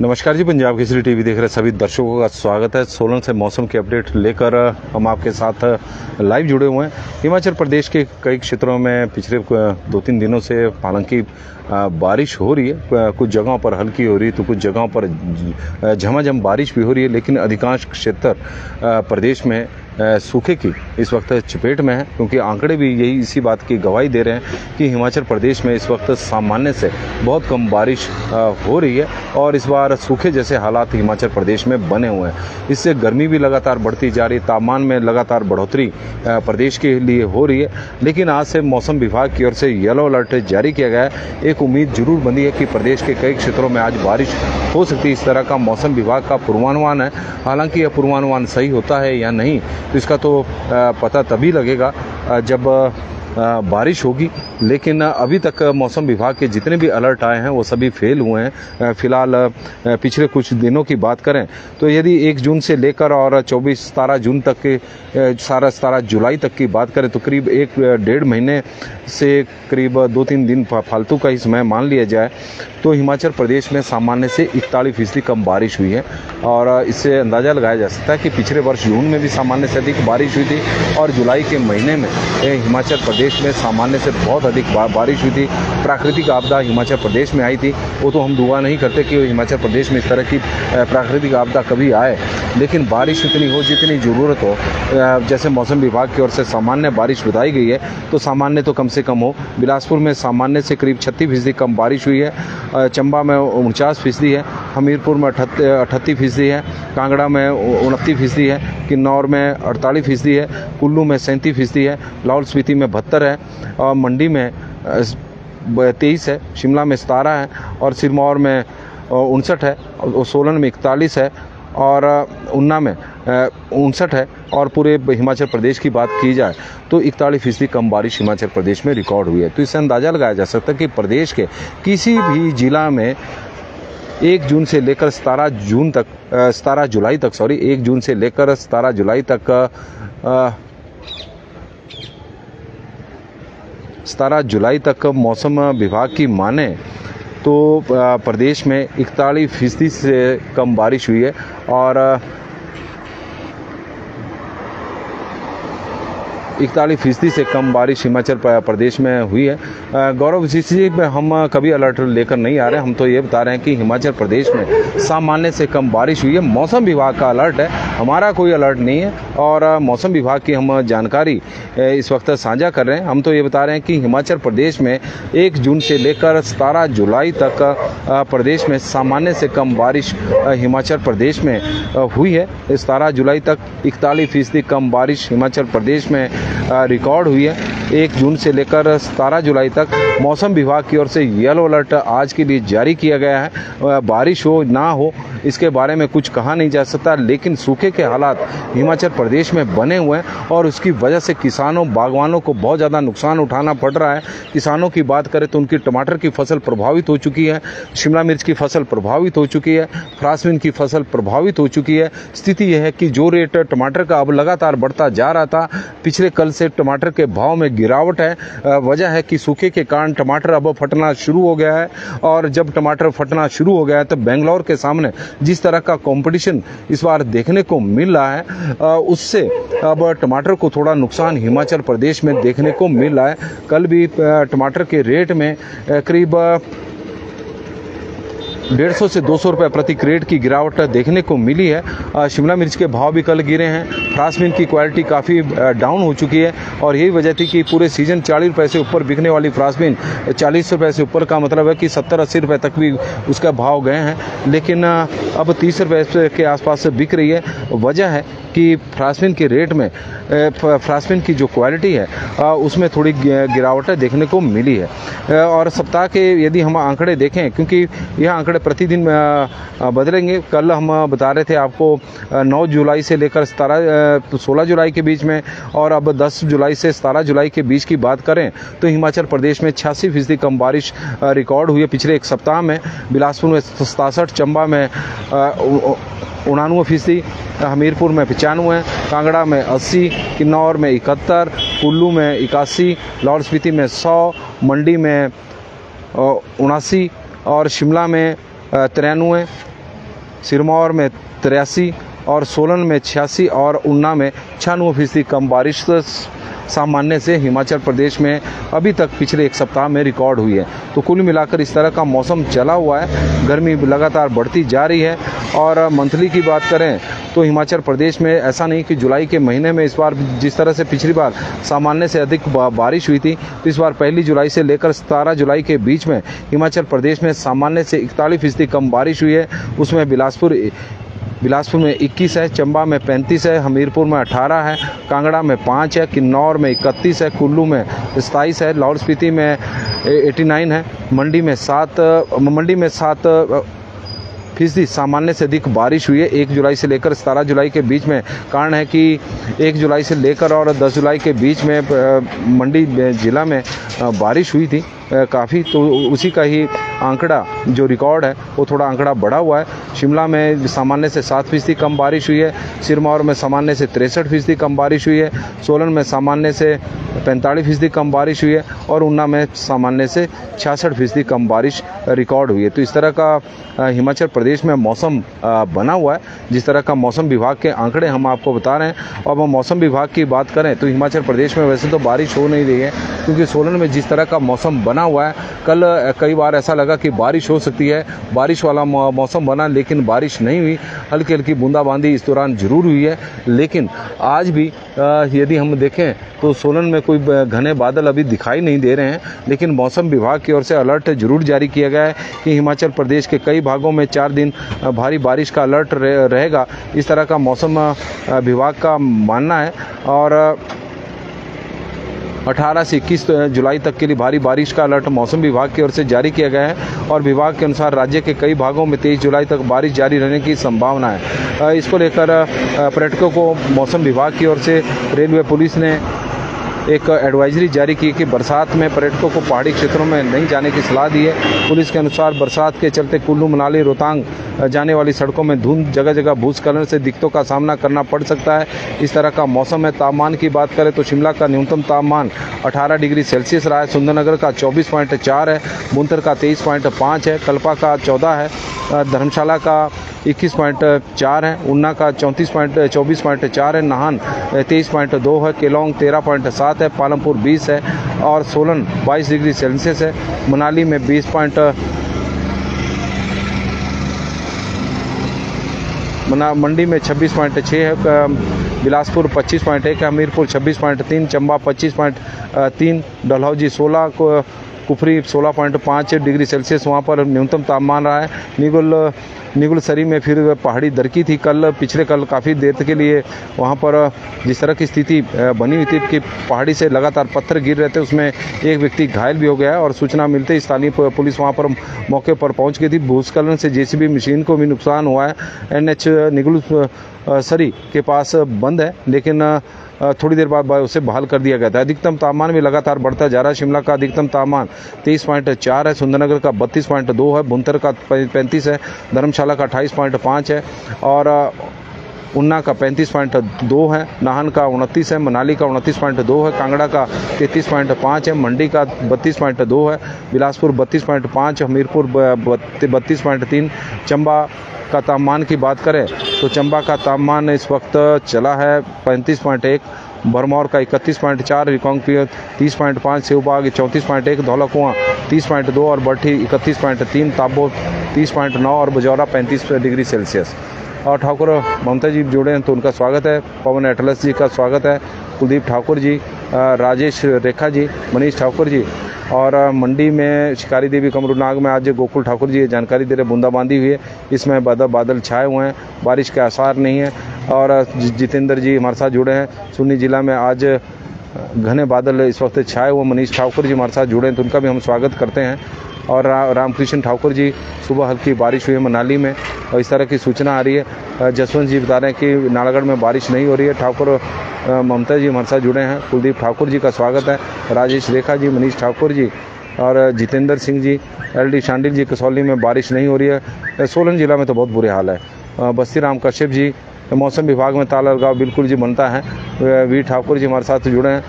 नमस्कार जी, पंजाब केसरी टीवी देख रहे सभी दर्शकों का स्वागत है। सोलन से मौसम की अपडेट लेकर हम आपके साथ लाइव जुड़े हुए हैं। हिमाचल प्रदेश के कई क्षेत्रों में पिछले 2-3 दिनों से हालांकि बारिश हो रही है। कुछ जगहों पर हल्की हो रही है तो कुछ जगहों पर झमाझम बारिश भी हो रही है, लेकिन अधिकांश क्षेत्र प्रदेश में सूखे की इस वक्त चपेट में है, क्योंकि आंकड़े भी यही इसी बात की गवाही दे रहे हैं कि हिमाचल प्रदेश में इस वक्त सामान्य से बहुत कम बारिश हो रही है और इस बार सूखे जैसे हालात हिमाचल प्रदेश में बने हुए हैं। इससे गर्मी भी लगातार बढ़ती जा रही है, तापमान में लगातार बढ़ोतरी प्रदेश के लिए हो रही है। लेकिन आज से मौसम विभाग की ओर से येलो अलर्ट जारी किया गया है। एक उम्मीद जरूर बनी है कि प्रदेश के कई क्षेत्रों में आज बारिश हो सकती है, इस तरह का मौसम विभाग का पूर्वानुमान है। हालांकि यह पूर्वानुमान सही होता है या नहीं तो इसका तो पता तभी लगेगा जब बारिश होगी। लेकिन अभी तक मौसम विभाग के जितने भी अलर्ट आए हैं वो सभी फेल हुए हैं। फिलहाल पिछले कुछ दिनों की बात करें तो यदि 1 जून से लेकर और 24-17 जून तक के 17 जुलाई तक की बात करें तो करीब 1-1.5 महीने से करीब 2-3 दिन फालतू का ही समय मान लिया जाए तो हिमाचल प्रदेश में सामान्य से 41% कम बारिश हुई है। और इससे अंदाज़ा लगाया जा सकता है कि पिछले वर्ष जून में भी सामान्य से अधिक बारिश हुई थी और जुलाई के महीने में हिमाचल प्रदेश में सामान्य से बहुत अधिक बारिश हुई थी। प्राकृतिक आपदा हिमाचल प्रदेश में आई थी, वो तो हम दुआ नहीं करते कि हिमाचल प्रदेश में इस तरह की प्राकृतिक आपदा कभी आए, लेकिन बारिश इतनी हो जितनी ज़रूरत हो। जैसे मौसम विभाग की ओर से सामान्य बारिश बताई गई है तो सामान्य तो कम से कम हो। बिलासपुर में सामान्य से करीब 36% कम बारिश हुई है, चंबा में 49% है, हमीरपुर में 38% है, कांगड़ा में 29% है, किन्नौर में 48% है, कुल्लू में 37% है, लाहौल स्पीति में 72 है, और मंडी में 23 है, शिमला में 17 है और सिरमौर में 59 है, और सोलन में 41 है और ऊना में 59 है। और पूरे हिमाचल प्रदेश की बात की जाए तो 41% कम बारिश हिमाचल प्रदेश में रिकॉर्ड हुई है। तो इससे अंदाज़ा लगाया जा सकता है कि प्रदेश के किसी भी जिला में 1 जून से लेकर 17 जुलाई तक 1 जून से लेकर 17 जुलाई तक 17 जुलाई तक मौसम विभाग की माने तो प्रदेश में 41% से कम बारिश हुई है और 41% से कम बारिश हिमाचल प्रदेश में हुई है। गौरव, इसी में हम कभी अलर्ट लेकर नहीं आ रहे, हम तो ये बता रहे हैं कि हिमाचल प्रदेश में सामान्य से कम बारिश हुई है। मौसम विभाग का अलर्ट है, हमारा कोई अलर्ट नहीं है और मौसम विभाग की हम जानकारी इस वक्त साझा कर रहे हैं। हम तो ये बता रहे हैं कि हिमाचल प्रदेश में 1 जून से लेकर 17 जुलाई तक प्रदेश में सामान्य से कम बारिश हिमाचल प्रदेश में हुई है। 17 जुलाई तक 41% कम बारिश हिमाचल प्रदेश में रिकॉर्ड हुई है। 1 जून से लेकर 17 जुलाई तक मौसम विभाग की ओर से येलो अलर्ट आज के लिए जारी किया गया है। बारिश हो ना हो इसके बारे में कुछ कहा नहीं जा सकता, लेकिन सूखे के हालात हिमाचल प्रदेश में बने हुए हैं और उसकी वजह से किसानों बागवानों को बहुत ज़्यादा नुकसान उठाना पड़ रहा है। किसानों की बात करें तो उनकी टमाटर की फसल प्रभावित हो चुकी है, शिमला मिर्च की फसल प्रभावित हो चुकी है, फ्रांसबीन की फसल प्रभावित हो चुकी है। स्थिति यह है कि जो रेट टमाटर का अब लगातार बढ़ता जा रहा था, पिछले कल से टमाटर के भाव में गिरावट है। वजह है कि सूखे के कारण टमाटर अब फटना शुरू हो गया है और जब टमाटर फटना शुरू हो गया है तो बेंगलोर के सामने जिस तरह का कंपटीशन इस बार देखने को मिल रहा है उससे अब टमाटर को थोड़ा नुकसान हिमाचल प्रदेश में देखने को मिल रहा है। कल भी टमाटर के रेट में करीब 150 से 200 रुपये प्रति क्रेट की गिरावट देखने को मिली है। शिमला मिर्च के भाव भी कल गिरे हैं, फ्रांसबीन की क्वालिटी काफ़ी डाउन हो चुकी है और यही वजह थी कि पूरे सीजन 40 रुपये से ऊपर बिकने वाली फ्रांसबीन 40 रुपये से ऊपर का मतलब है कि 70-80 रुपये तक भी उसका भाव गए हैं, लेकिन अब 30 रुपये के आसपास से बिक रही है। वजह है कि फ्रांसबीन के रेट में फ्रांसबीन की जो क्वालिटी है उसमें थोड़ी गिरावट देखने को मिली है। और सप्ताह के यदि हम आंकड़े देखें, क्योंकि यह आंकड़े आंकड़े प्रतिदिन बदलेंगे। कल हम बता रहे थे आपको 9 जुलाई से लेकर 16 जुलाई के बीच में, और अब 10 जुलाई से 17 जुलाई के बीच की बात करें तो हिमाचल प्रदेश में 86% कम बारिश रिकॉर्ड हुई है पिछले एक सप्ताह में। बिलासपुर में 67, चंबा में 99%, हमीरपुर में 95, कांगड़ा में 80, किन्नौर में 71, कुल्लू में 81, लाहौल स्पीति में 100, मंडी में 79 और शिमला में 93, सिरमौर में 83 और सोलन में 86 और ऊना में 96% कम बारिश सामान्य से हिमाचल प्रदेश में अभी तक पिछले एक सप्ताह में रिकॉर्ड हुई है। तो कुल मिलाकर इस तरह का मौसम चला हुआ है, गर्मी लगातार बढ़ती जा रही है। और मंथली की बात करें तो हिमाचल प्रदेश में ऐसा नहीं कि जुलाई के महीने में इस बार जिस तरह से पिछली बार सामान्य से अधिक बारिश हुई थी, तो इस बार 1 जुलाई से लेकर 17 जुलाई के बीच में हिमाचल प्रदेश में सामान्य से 41% कम बारिश हुई है। उसमें बिलासपुर में 21 है, चंबा में 35 है, हमीरपुर में 18 है, कांगड़ा में 5 है, किन्नौर में 31 है, कुल्लू में 27 है, लाहौल स्पीति में 89 है, मंडी में 7% सामान्य से अधिक बारिश हुई है 1 जुलाई से लेकर 17 जुलाई के बीच में। कारण है कि 1 जुलाई से लेकर और 10 जुलाई के बीच में मंडी जिला में बारिश हुई थी काफ़ी, तो उसी का ही आंकड़ा जो रिकॉर्ड है वो थोड़ा आंकड़ा बढ़ा हुआ है। शिमला में सामान्य से 7% कम बारिश हुई है, सिरमौर में सामान्य से 63% कम बारिश हुई है, सोलन में सामान्य से 45% कम बारिश हुई है और ऊना में सामान्य से 66% कम बारिश रिकॉर्ड हुई है। तो इस तरह का हिमाचल प्रदेश में मौसम बना हुआ है, जिस तरह का मौसम विभाग के आंकड़े हम आपको बता रहे हैं। और मौसम विभाग की बात करें तो हिमाचल प्रदेश में वैसे तो बारिश हो नहीं रही है, क्योंकि सोलन में जिस तरह का मौसम बना हुआ है, कल कई बार ऐसा लगा कि बारिश हो सकती है, बारिश वाला मौसम बना, लेकिन बारिश नहीं हुई। हल्की हल्की बूंदाबांदी इस दौरान जरूर हुई है, लेकिन आज भी यदि हम देखें तो सोलन में कोई घने बादल अभी दिखाई नहीं दे रहे हैं। लेकिन मौसम विभाग की ओर से अलर्ट जरूर जारी किया गया है कि हिमाचल प्रदेश के कई भागों में 4 दिन भारी बारिश का अलर्ट रहेगा, इस तरह का मौसम विभाग का मानना है। और 18 से 21 जुलाई तक के लिए भारी बारिश का अलर्ट मौसम विभाग की ओर से जारी किया गया है। और विभाग के अनुसार राज्य के कई भागों में 23 जुलाई तक बारिश जारी रहने की संभावना है। इसको लेकर पर्यटकों को मौसम विभाग की ओर से रेलवे पुलिस ने एक एडवाइजरी जारी की कि बरसात में पर्यटकों को पहाड़ी क्षेत्रों में नहीं जाने की सलाह दी है। पुलिस के अनुसार बरसात के चलते कुल्लू, मनाली, रोहतांग जाने वाली सड़कों में धुंध, जगह जगह भूस्खलन से दिक्कतों का सामना करना पड़ सकता है। इस तरह का मौसम है। तापमान की बात करें तो शिमला का न्यूनतम तापमान 18 डिग्री सेल्सियस रहा है, सुंदरनगर का 24.4 है, बुंतर का 23.5 है, कल्पा का 14 है, धर्मशाला का 21.4 है, ऊना का 24.4 है, नाहन 23.2 है, केलोंग 13.7 है, पालमपुर 20 है और सोलन 22 डिग्री सेल्सियस है, मनाली में मंडी में 26.6 है, बिलासपुर 25.1 है, हमीरपुर 26.3, चंबा 25.3, डलहौजी 16, कुफरी 16.5 डिग्री सेल्सियस वहाँ पर न्यूनतम तापमान रहा है। निगुलसरी में फिर पहाड़ी दरकी थी पिछले कल काफ़ी देर के लिए वहाँ पर जिस तरह की स्थिति बनी हुई थी कि पहाड़ी से लगातार पत्थर गिर रहे थे, उसमें एक व्यक्ति घायल भी हो गया है और सूचना मिलते ही स्थानीय पुलिस वहाँ पर मौके पर पहुँच गई थी। भूस्खलन से जेसीबी मशीन को भी नुकसान हुआ है। NH निगुलसरी के पास बंद है, लेकिन थोड़ी देर बाद उसे बहाल कर दिया गया था। अधिकतम तापमान भी लगातार बढ़ता जा रहा है। शिमला का अधिकतम तापमान 23.4 है, सुंदरनगर का 32.2 है, बुंतर का 35 है, धर्मशाला का 28.5 है और ऊना का 35.2 है, नाहन का 29 है, मनाली का 29.2 है, कांगड़ा का 33.5 है, मंडी का 32.2 है, बिलासपुर 32.5, हमीरपुर 32.3, चंबा का तापमान की बात करें तो चंबा का तापमान इस वक्त चला है 35.1, भरमौर का 31.4, रिकांगपिओ 30.5, सेवबाग 34.1, धौलाकुआं 30.2 और बठी 31.3, ताबो 30.9 और बजौरा 35 डिग्री सेल्सियस। और ठाकुर ममता जी जुड़े हैं तो उनका स्वागत है, पवन एटलस जी का स्वागत है, कुलदीप ठाकुर जी, राजेश रेखा जी, मनीष ठाकुर जी और मंडी में शिकारी देवी कमरूनाग में आज गोकुल ठाकुर जी जानकारी दे रहे बूंदाबांदी हुई है, इसमें बादल छाए हुए हैं, बारिश के आसार नहीं है। और जितेंद्र जी हमारे साथ जुड़े हैं, सुन्नी जिला में आज घने बादल इस वक्त छाए हुए, मनीष ठाकुर जी हमारे साथ जुड़े हैं तो उनका भी हम स्वागत करते हैं। और रामकृष्ण ठाकुर जी, सुबह हल्की बारिश हुई है मनाली में और इस तरह की सूचना आ रही है। जसवंत जी बता रहे हैं कि नालागढ़ में बारिश नहीं हो रही है। ठाकुर ममता जी हमारे साथ जुड़े हैं। कुलदीप ठाकुर जी का स्वागत है। राजेश रेखा जी, मनीष ठाकुर जी और जितेंद्र सिंह जी, LD शांडिल जी, कसौली में बारिश नहीं हो रही है। सोलन जिला में तो बहुत बुरे हाल है। बस्ती राम कश्यप जी, मौसम विभाग में ताला लगाव बिल्कुल जी बनता है। वी ठाकुर जी हमारे साथ जुड़े हैं।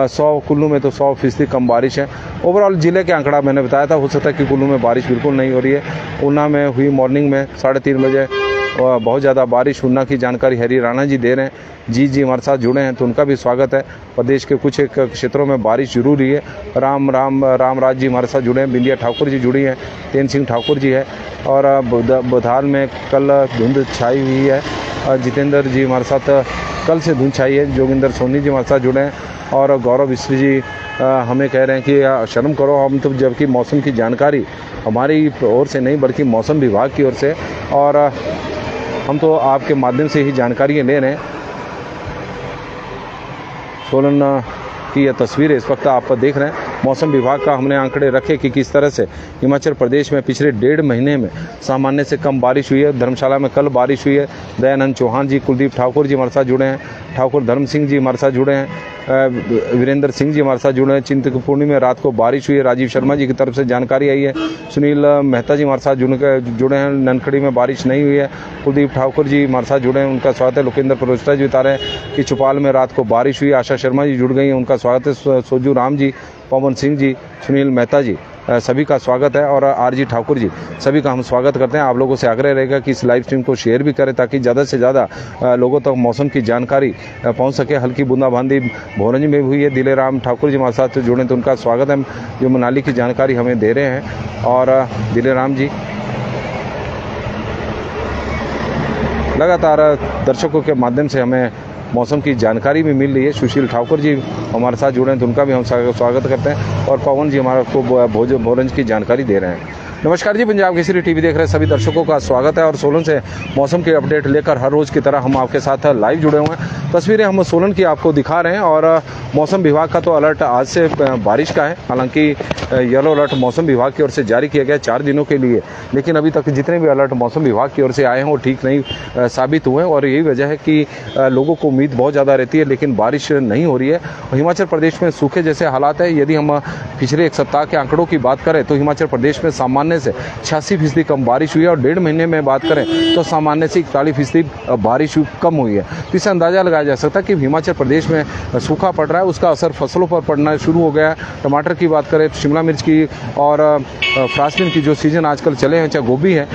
100 कुल्लू में तो 100% कम बारिश है। ओवरऑल जिले के आंकड़ा मैंने बताया था, हो सकता है कि कुल्लू में बारिश बिल्कुल नहीं हो रही है। ऊना में हुई मॉर्निंग में 3:30 बजे बहुत ज़्यादा बारिश। ऊना की जानकारी हरी राणा जी दे रहे हैं। जी हमारे साथ जुड़े हैं तो उनका भी स्वागत है। प्रदेश के कुछ एक क्षेत्रों में बारिश जरूर हुई है। रामराज जी हमारे साथ जुड़े हैं। बिंदिया ठाकुर जी जुड़ी हैं। तेन सिंह ठाकुर जी है। और बुधाल में कल धुंध छाई हुई है। जितेंद्र जी हमारे साथ कल से धुंध छाई है। जोगिंदर सोनी जी हमारे साथ जुड़े हैं। और गौरव मिश्री जी हमें कह रहे हैं कि शर्म करो, हम तो जबकि मौसम की जानकारी हमारी ओर से नहीं बल्कि मौसम विभाग की ओर से, और हम तो आपके माध्यम से ही जानकारियाँ ले रहे हैं। सोलन की यह तस्वीर इस वक्त आप देख रहे हैं। मौसम विभाग का हमने आंकड़े रखे कि किस तरह से हिमाचल प्रदेश में पिछले 1.5 महीने में सामान्य से कम बारिश हुई है। धर्मशाला में कल बारिश हुई है। दयानंद चौहान जी, कुलदीप ठाकुर जी हमारे साथ जुड़े हैं। ठाकुर धर्म सिंह जी हमारे साथ जुड़े हैं। वीरेंद्र सिंह जी हमारे साथ जुड़े हैं। चिंतपूर्णी में रात को बारिश हुई है। राजीव शर्मा जी की तरफ से जानकारी आई है। सुनील मेहता जी हमारे साथ जुड़े हैं। ननखड़ी में बारिश नहीं हुई है। कुलदीप ठाकुर जी हमारे साथ जुड़े हैं, उनका स्वागत है। लोकेंद्र परोस्टा जी बता रहे हैं कि चौपाल में रात को बारिश हुई। आशा शर्मा जी जुड़ गई हैं, उनका स्वागत है। सोजू राम जी, पवन सिंह जी, सुनील मेहता जी, सभी का स्वागत है। और RG ठाकुर जी, सभी का हम स्वागत करते हैं। आप लोगों से आग्रह रहेगा कि इस लाइव स्ट्रीम को शेयर भी करें ताकि ज़्यादा से ज़्यादा लोगों तक मौसम की जानकारी पहुंच सके। हल्की बूंदाबांदी भोरंज में हुई है। दिलेराम ठाकुर जी हमारे साथ जुड़े तो उनका स्वागत है, जो मनाली की जानकारी हमें दे रहे हैं। और दिलेराम जी लगातार दर्शकों के माध्यम से हमें मौसम की जानकारी भी मिल रही है। सुशील ठाकुर जी हमारे साथ जुड़े हैं तो उनका भी हम स्वागत करते हैं। और पवन जी हमारे को भोरंज की जानकारी दे रहे हैं। नमस्कार जी, पंजाब केसरी टीवी देख रहे सभी दर्शकों का स्वागत है। और सोलन से मौसम की अपडेट लेकर हर रोज़ की तरह हम आपके साथ लाइव जुड़े हुए हैं। तस्वीरें हम सोलन की आपको दिखा रहे हैं। और मौसम विभाग का तो अलर्ट आज से बारिश का है। हालांकि येलो अलर्ट मौसम विभाग की ओर से जारी किया गया 4 दिनों के लिए, लेकिन अभी तक जितने भी अलर्ट मौसम विभाग की ओर से आए हैं वो ठीक नहीं साबित हुए हैं। और यही वजह है कि लोगों को उम्मीद बहुत ज़्यादा रहती है लेकिन बारिश नहीं हो रही है। हिमाचल प्रदेश में सूखे जैसे हालात है। यदि हम पिछले एक सप्ताह के आंकड़ों की बात करें तो हिमाचल प्रदेश में सामान्य से 86% कम बारिश हुई है। और 1.5 महीने में बात करें तो सामान्य से 41% बारिश कम हुई है। तो इससे अंदाजा लगाया जा सकता है कि हिमाचल प्रदेश में सूखा पड़ रहा है, उसका असर फसलों पर पड़ना शुरू हो गया है। टमाटर की बात करें, शिमला मिर्च की और फ्रांसबिन की जो सीजन आजकल चले हैं, चाहे गोभी है,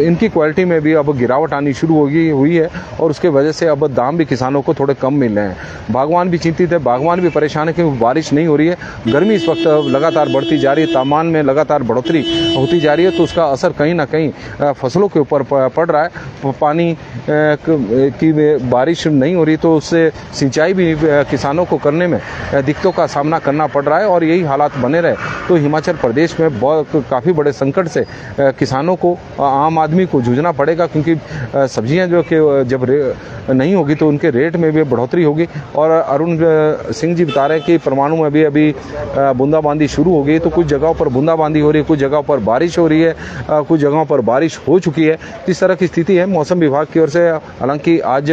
इनकी क्वालिटी में भी अब गिरावट आनी शुरू हुई है। और उसके वजह से अब दाम भी किसानों को थोड़े कम मिल रहे हैं। बागवान भी चिंतित है, बागवान भी परेशान है क्योंकि बारिश नहीं हो रही है। गर्मी इस वक्त लगातार बढ़ती जा रही है, तापमान में लगातार बढ़ोतरी होती जा रही है। तो उसका असर कहीं ना कहीं फसलों के ऊपर पड़ रहा है। पानी की बारिश नहीं हो रही तो उससे सिंचाई भी किसानों को करने में दिक्कतों का सामना करना पड़ रहा है। और यही हालात बने रहे तो हिमाचल प्रदेश में काफ़ी बड़े संकट से किसानों को, आम आदमी को जूझना पड़ेगा। क्योंकि सब्जियां जो कि जब नहीं होगी तो उनके रेट में भी बढ़ोतरी होगी। और अरुण सिंह जी बता रहे हैं कि परमाणु में भी अभी बूंदाबांदी शुरू हो गई। तो कुछ जगहों पर बूंदाबांदी हो रही है, कुछ जगहों पर बारिश हो रही है, कुछ जगहों पर बारिश हो चुकी है। इस तरह की स्थिति है मौसम विभाग की ओर से। हालांकि आज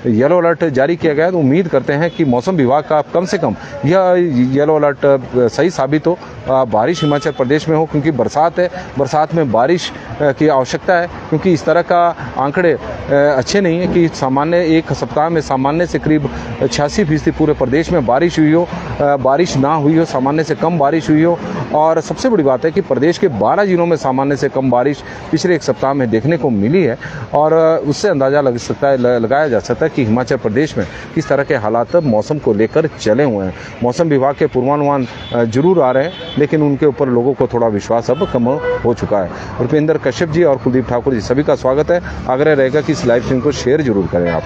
येलो अलर्ट जारी किया गया है तो उम्मीद करते हैं कि मौसम विभाग का कम से कम यह येलो अलर्ट सही साबित हो, बारिश हिमाचल प्रदेश में हो। क्योंकि बरसात है, बरसात में बारिश की आवश्यकता है। क्योंकि इस तरह का आंकड़े अच्छे नहीं है कि सामान्य एक सप्ताह में सामान्य से करीब 86% पूरे प्रदेश में बारिश हुई हो, बारिश ना हुई हो, सामान्य से कम बारिश हुई हो। और सबसे बड़ी बात है कि प्रदेश के 12 जिलों में सामान्य से कम बारिश पिछले एक सप्ताह में देखने को मिली है। और उससे अंदाजा लगाया जा सकता है कि हिमाचल प्रदेश में किस तरह के हालात मौसम को लेकर चले हुए हैं। मौसम विभाग के पूर्वानुमान जरूर आ रहे हैं लेकिन उनके ऊपर लोगों को थोड़ा विश्वास अब कम हो चुका है। रुपेंद्र कश्यप जी और कुलदीप ठाकुर जी, सभी का स्वागत है। आग्रह रहेगा कि इस लाइव स्ट्रीम को शेयर जरूर करें आप।